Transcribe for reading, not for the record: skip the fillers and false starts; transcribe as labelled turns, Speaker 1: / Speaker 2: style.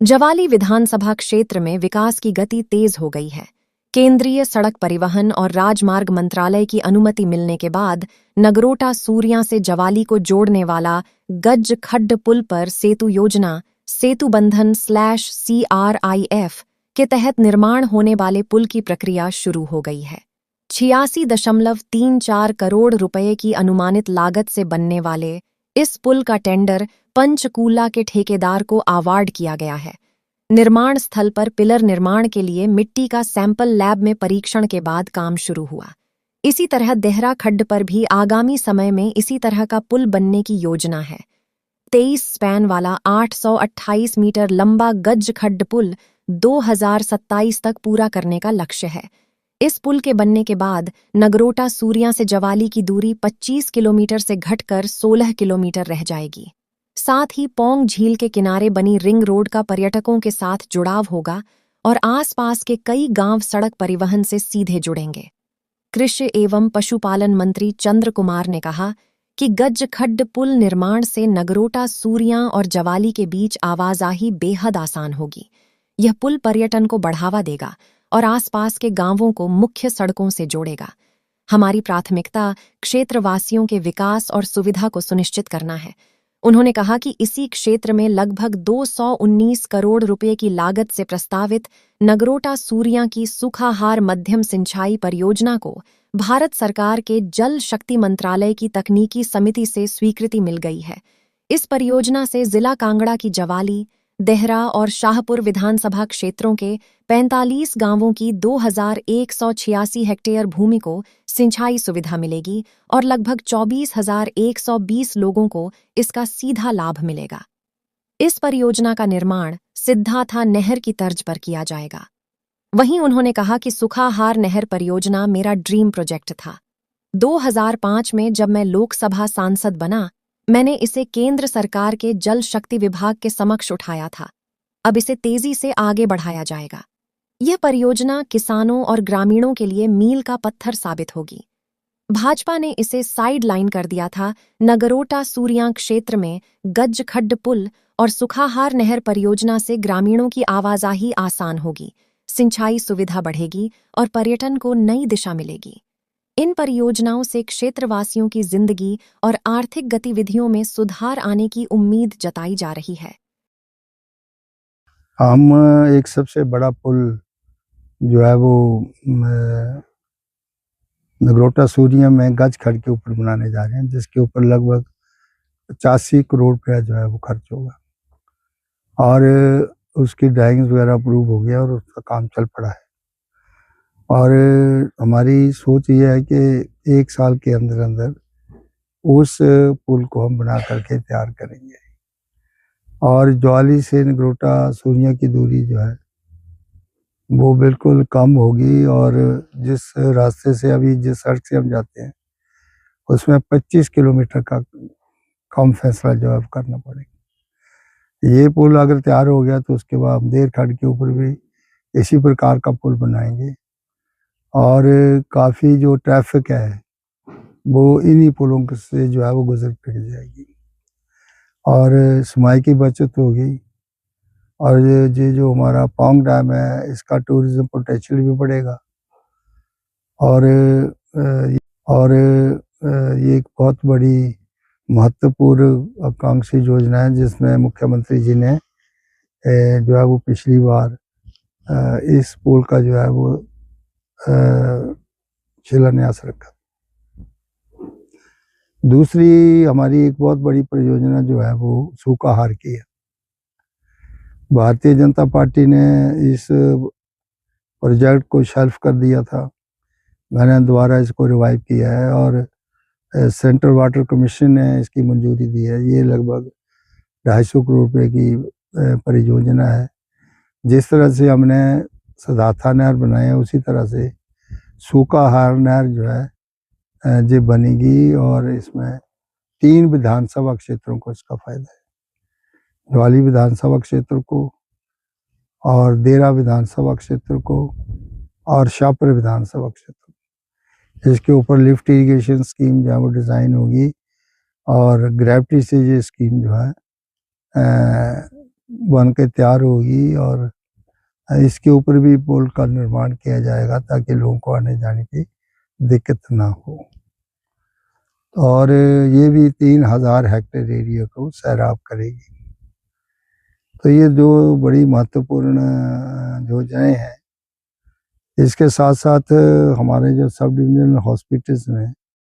Speaker 1: जवाली विधानसभा क्षेत्र में विकास की गति तेज हो गई है। केंद्रीय सड़क परिवहन और राजमार्ग मंत्रालय की अनुमति मिलने के बाद नगरोटा सूरियां से जवाली को जोड़ने वाला गज खड्ड पुल पर सेतु योजना सेतु बंधन CRIF के तहत निर्माण होने वाले पुल की प्रक्रिया शुरू हो गई है। 86.34 करोड़ रुपए की अनुमानित लागत से बनने वाले इस पुल का टेंडर पंचकूला के ठेकेदार को अवार्ड किया गया है। निर्माण स्थल पर पिलर निर्माण के लिए मिट्टी का सैंपल लैब में परीक्षण के बाद काम शुरू हुआ। इसी तरह देहरा खड्ड पर भी आगामी समय में इसी तरह का पुल बनने की योजना है। 23 स्पैन वाला 828 मीटर लंबा गज खड्ड पुल 2027 तक पूरा करने का लक्ष्य है। इस पुल के बनने के बाद नगरोटा सूरियां से जवाली की दूरी 25 किलोमीटर से घटकर 16 किलोमीटर रह जाएगी। साथ ही पौंग झील के किनारे बनी रिंग रोड का पर्यटकों के साथ जुड़ाव होगा और आसपास के कई गांव सड़क परिवहन से सीधे जुड़ेंगे। कृषि एवं पशुपालन मंत्री चंद्र कुमार ने कहा कि गज खड्ड पुल निर्माण से नगरोटा सूरियां और जवाली के बीच आवाजाही बेहद आसान होगी। यह पुल पर्यटन को बढ़ावा देगा और आसपास के गांवों को मुख्य सड़कों से जोड़ेगा। हमारी प्राथमिकता क्षेत्रवासियों के विकास और सुविधा को सुनिश्चित करना है। उन्होंने कहा कि इसी क्षेत्र में लगभग 219 करोड़ रुपए की लागत से प्रस्तावित नगरोटा सूरियां की सूखाहार मध्यम सिंचाई परियोजना को भारत सरकार के जल शक्ति मंत्रालय की तकनीकी समिति से स्वीकृति मिल गई है। इस परियोजना से जिला कांगड़ा की जवाली, देहरा और शाहपुर विधानसभा क्षेत्रों के 45 गांवों की 2186 हेक्टेयर भूमि को सिंचाई सुविधा मिलेगी और लगभग 24,120 लोगों को इसका सीधा लाभ मिलेगा। इस परियोजना का निर्माण सिद्धाथा नहर की तर्ज पर किया जाएगा। वहीं उन्होंने कहा कि सुखाहार नहर परियोजना मेरा ड्रीम प्रोजेक्ट था। 2005 में जब मैं लोकसभा सांसद बना, मैंने इसे केंद्र सरकार के जल शक्ति विभाग के समक्ष उठाया था। अब इसे तेजी से आगे बढ़ाया जाएगा। यह परियोजना किसानों और ग्रामीणों के लिए मील का पत्थर साबित होगी। भाजपा ने इसे साइड लाइन कर दिया था। नगरोटा सूरियां क्षेत्र में गज खड्ड पुल और सुखाहार नहर परियोजना से ग्रामीणों की आवाजाही आसान होगी, सिंचाई सुविधा बढ़ेगी और पर्यटन को नई दिशा मिलेगी। इन परियोजनाओं से क्षेत्रवासियों की जिंदगी और आर्थिक गतिविधियों में सुधार आने की उम्मीद जताई जा रही है।
Speaker 2: हम एक सबसे बड़ा पुल जो है वो नगरोटा सूरियां में गज खड्ड के ऊपर बनाने जा रहे हैं, जिसके ऊपर लगभग 85 करोड़ रुपया जो है वो खर्च होगा और उसकी ड्राइंग्स वगैरह अप्रूव हो गया और उसका काम चल पड़ा है। और हमारी सोच ये है कि 1 साल के अंदर अंदर उस पुल को हम बना करके तैयार करेंगे और जवाली से नगरोटा सूरियां की दूरी जो है वो बिल्कुल कम होगी और जिस रास्ते से अभी जिस सड़क से हम जाते हैं उसमें 25 किलोमीटर का कम फैसला जो है करना पड़ेगा। ये पुल अगर तैयार हो गया तो उसके बाद हम देर खड्ड के ऊपर भी इसी प्रकार का पुल बनाएंगे और काफ़ी जो ट्रैफिक है वो इन्हीं पुलों से जो है वो गुजर फिर जाएगी और समय की बचत होगी और ये जो हमारा पौंग डैम है इसका टूरिज्म पोटेंशियल भी बढ़ेगा और ये एक बहुत बड़ी महत्वपूर्ण आकांक्षी योजना है जिसमें मुख्यमंत्री जी ने जो है वो पिछली बार इस पुल का जो है वो शिलान्यास रखा। दूसरी हमारी एक बहुत बड़ी परियोजना जो है वो सूखाहार की है। भारतीय जनता पार्टी ने इस प्रोजेक्ट को शेल्फ कर दिया था, मैंने दोबारा इसको रिवाइव किया है और सेंट्रल वाटर कमीशन ने इसकी मंजूरी दी है। ये लगभग 250 करोड़ रुपए की परियोजना है। जिस तरह से हमने सदाथा नहर बनाए है उसी तरह से सूखाहार नहर जो है ये बनेगी और इसमें 3 विधानसभा क्षेत्रों को इसका फायदा है। जवाली विधानसभा क्षेत्र को और देहरा विधानसभा क्षेत्र को और शाहपुर विधानसभा क्षेत्र। इसके ऊपर लिफ्ट इरिगेशन स्कीम जो है वो डिज़ाइन होगी और ग्रेविटी से ये स्कीम जो है बन के तैयार होगी और इसके ऊपर भी पुल का निर्माण किया जाएगा ताकि लोगों को आने जाने की दिक्कत ना हो। और ये भी 3000 हेक्टेयर एरिया को सैराब करेगी। तो ये जो बड़ी महत्वपूर्ण योजनाएं हैं, इसके साथ साथ हमारे जो सब डिविजनल हॉस्पिटल्स में